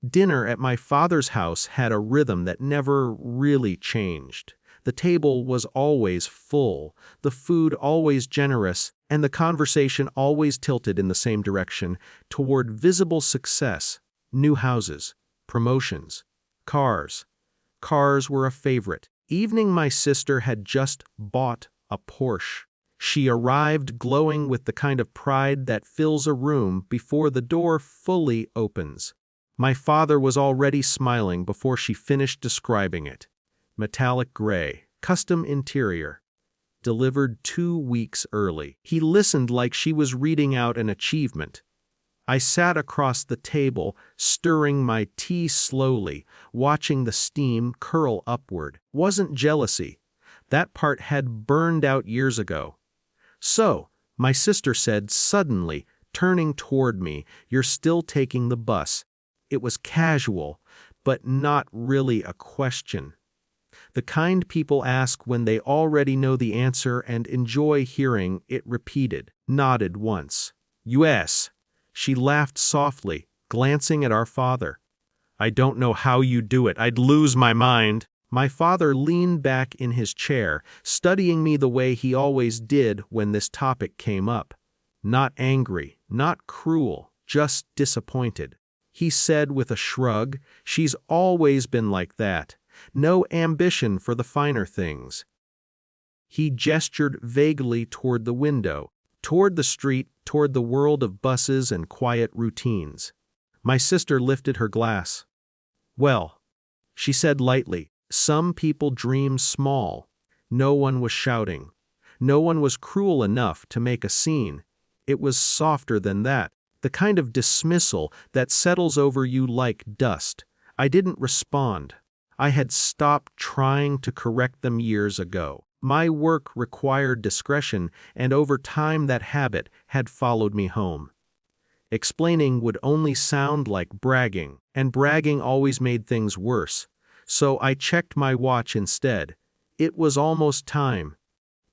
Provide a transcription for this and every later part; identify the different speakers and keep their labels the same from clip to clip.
Speaker 1: Dinner at my father's house had a rhythm that never really changed. The table was always full, the food always generous, and the conversation always tilted in the same direction, toward visible success, new houses, promotions, cars. Cars were a favorite. Evening my sister had just bought a Porsche. She arrived glowing with the kind of pride that fills a room before the door fully opens. My father was already smiling before she finished describing it. Metallic gray, custom interior. Delivered 2 weeks early. He listened like she was reading out an achievement. I sat across the table, stirring my tea slowly, watching the steam curl upward. Wasn't jealousy. That part had burned out years ago. "So," my sister said suddenly, turning toward me, "you're still taking the bus." It was casual, but not really a question. The kind people ask when they already know the answer and enjoy hearing it repeated. Nodded once. "Yes." She laughed softly, glancing at our father. "I don't know how you do it. I'd lose my mind." My father leaned back in his chair, studying me the way he always did when this topic came up. Not angry, not cruel, just disappointed. He said with a shrug, "She's always been like that. No ambition for the finer things." He gestured vaguely toward the window, toward the street, toward the world of buses and quiet routines. My sister lifted her glass. "Well," she said lightly, "some people dream small." No one was shouting. No one was cruel enough to make a scene. It was softer than that, the kind of dismissal that settles over you like dust. I didn't respond. I had stopped trying to correct them years ago. My work required discretion, and over time that habit had followed me home. Explaining would only sound like bragging, and bragging always made things worse. So I checked my watch instead. It was almost time.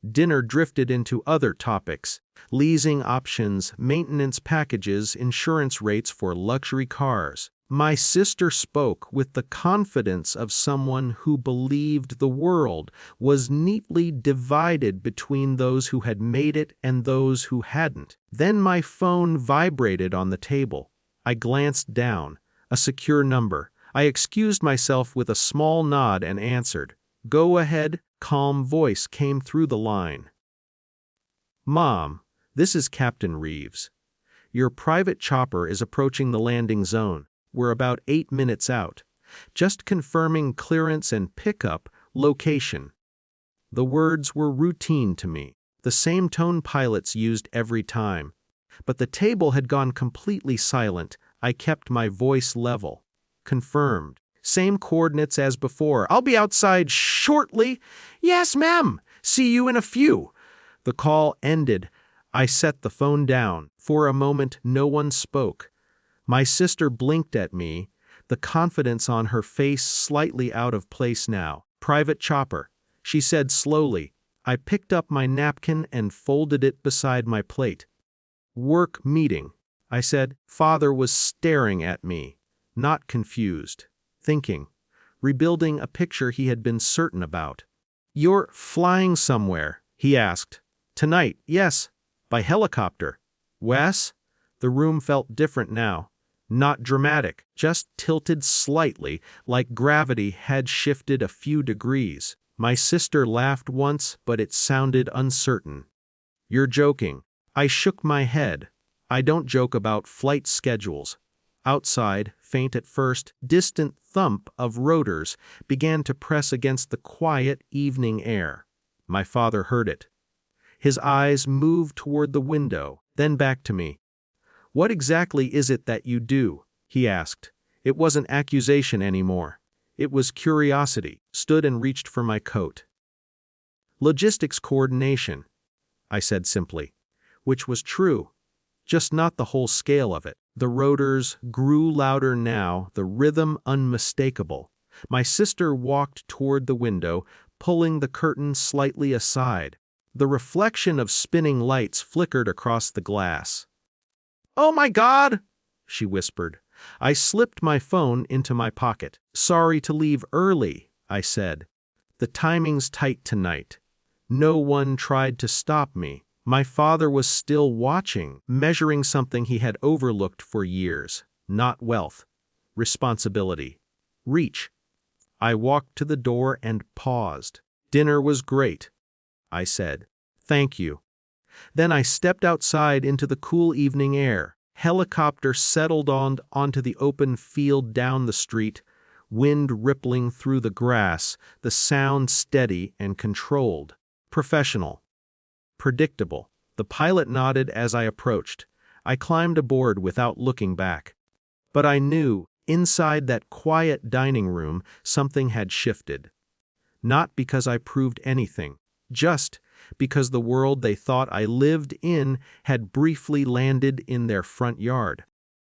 Speaker 1: Dinner drifted into other topics: leasing options, maintenance packages, insurance rates for luxury cars. My sister spoke with the confidence of someone who believed the world was neatly divided between those who had made it and those who hadn't. Then my phone vibrated on the table. I glanced down. A secure number. I excused myself with a small nod and answered. "Go ahead." Calm voice came through the line. "Mom, this is Captain Reeves. Your private chopper is approaching the landing zone. We're about 8 minutes out. Just confirming clearance and pickup location." The words were routine to me, the same tone pilots used every time. But the table had gone completely silent. I kept my voice level. Confirmed. Same coordinates as before. "I'll be outside shortly." "Yes, ma'am. See you in a few." The call ended. I set the phone down. For a moment, no one spoke. My sister blinked at me, the confidence on her face slightly out of place now. "Private chopper," she said slowly. I picked up my napkin and folded it beside my plate. "Work meeting," I said. Father was staring at me, not confused. Thinking, rebuilding a picture he had been certain about. "You're flying somewhere?" he asked. "Tonight, yes. By helicopter." "Wes?" The room felt different now. Not dramatic, just tilted slightly, like gravity had shifted a few degrees. My sister laughed once, but it sounded uncertain. "You're joking." I shook my head. I don't joke about flight schedules. Outside, faint at first, distant thump of rotors began to press against the quiet evening air. My father heard it. His eyes moved toward the window, then back to me. "What exactly is it that you do?" he asked. It wasn't accusation anymore. It was curiosity. Stood and reached for my coat. "Logistics coordination," I said simply, which was true, just not the whole scale of it. The rotors grew louder now, the rhythm unmistakable. My sister walked toward the window, pulling the curtain slightly aside. The reflection of spinning lights flickered across the glass. "Oh my God!" she whispered. I slipped my phone into my pocket. "Sorry to leave early," I said. "The timing's tight tonight." No one tried to stop me. My father was still watching, measuring something he had overlooked for years. Not wealth. Responsibility. Reach. I walked to the door and paused. "Dinner was great," I said. "Thank you." Then I stepped outside into the cool evening air. Helicopter settled onto the open field down the street, wind rippling through the grass, the sound steady and controlled. Professional. Predictable. The pilot nodded as I approached. I climbed aboard without looking back. But I knew, inside that quiet dining room, something had shifted. Not because I proved anything, just because the world they thought I lived in had briefly landed in their front yard.